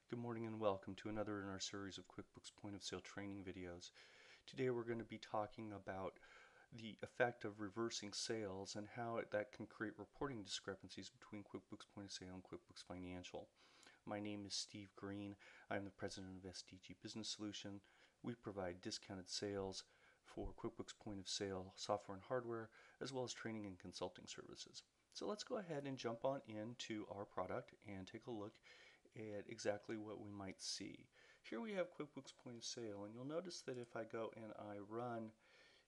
Good morning and welcome to another in our series of QuickBooks point of sale training videos. Today we're going to be talking about the effect of reversing sales and how that can create reporting discrepancies between QuickBooks point of sale and QuickBooks Financial. My name is Steve Green. I'm the president of SDG Business Solution. We provide discounted sales for QuickBooks point of sale software and hardware, as well as training and consulting services. So let's go ahead and jump on into our product and take a look at exactly what we might see. Here we have QuickBooks point of sale, and you'll notice that if I go and I run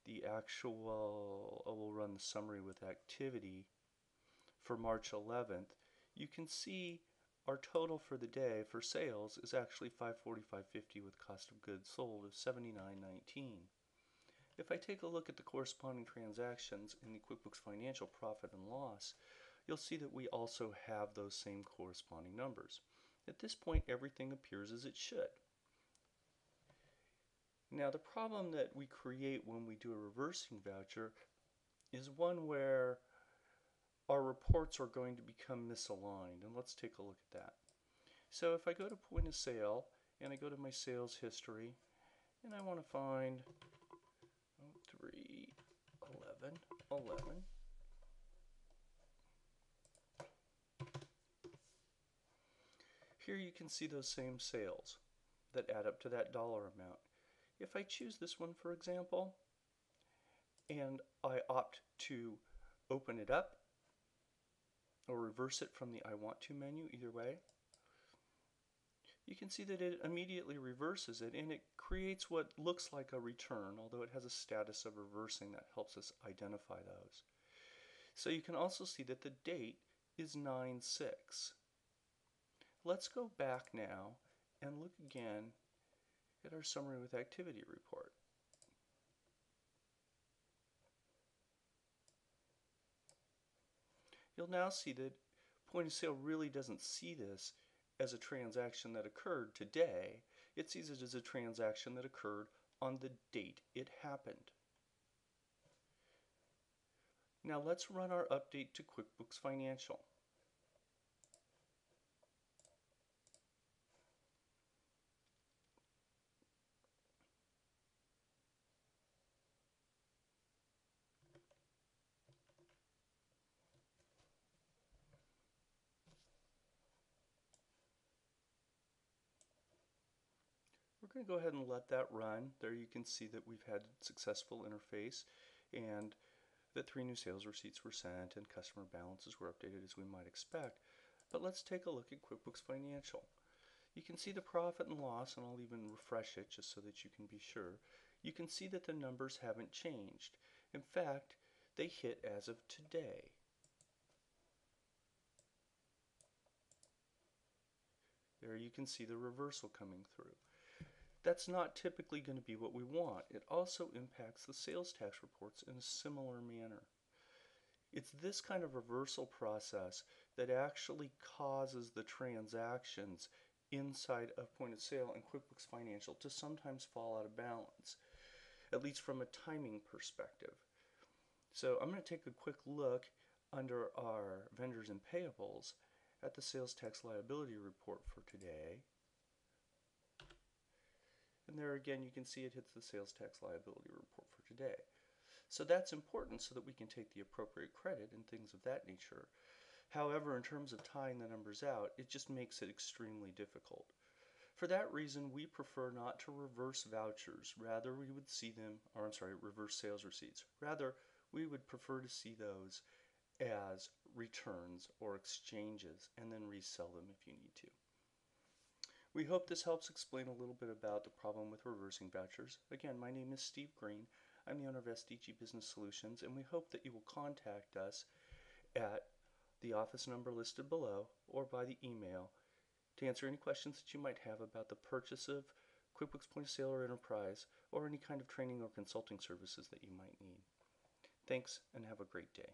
the we'll run the summary with activity for March 11th, you can see our total for the day for sales is actually $545.50 with cost of goods sold of $79.19. If I take a look at the corresponding transactions in the QuickBooks Financial profit and loss, you'll see that we also have those same corresponding numbers. At this point, everything appears as it should. Now, the problem that we create when we do a reversing voucher is one where our reports are going to become misaligned, and let's take a look at that. So if I go to point of sale and I go to my sales history and I want to find 3/11/11, here you can see those same sales that add up to that dollar amount. If I choose this one, for example, and I opt to open it up or reverse it from the I want to menu, either way, you can see that it immediately reverses it, and it creates what looks like a return, although it has a status of reversing that helps us identify those. So you can also see that the date is 9/6. Let's go back now and look again at our summary with activity report. You'll now see that point of sale really doesn't see this as a transaction that occurred today. It sees it as a transaction that occurred on the date it happened. Now let's run our update to QuickBooks Financial. We're going to go ahead and let that run. There you can see that we've had successful interface and that 3 new sales receipts were sent and customer balances were updated as we might expect. But let's take a look at QuickBooks Financial. You can see the profit and loss, and I'll even refresh it just so that you can be sure. You can see that the numbers haven't changed. In fact, they hit as of today. There you can see the reversal coming through. That's not typically going to be what we want. It also impacts the sales tax reports in a similar manner. It's this kind of reversal process that actually causes the transactions inside of point of sale and QuickBooks Financial to sometimes fall out of balance, at least from a timing perspective. So I'm going to take a quick look under our vendors and payables at the sales tax liability report for today. And there again you can see it hits the sales tax liability report for today. So that's important so that we can take the appropriate credit and things of that nature. However, in terms of tying the numbers out, it just makes it extremely difficult. For that reason, we prefer not to reverse vouchers. Rather, we would see them, reverse sales receipts. Rather, we would prefer to see those as returns or exchanges and then resell them if you need to. We hope this helps explain a little bit about the problem with reversing vouchers. Again, my name is Steve Green. I'm the owner of SDG Business Solutions, and we hope that you will contact us at the office number listed below or by the email to answer any questions that you might have about the purchase of QuickBooks Point of Sale or Enterprise or any kind of training or consulting services that you might need. Thanks, and have a great day.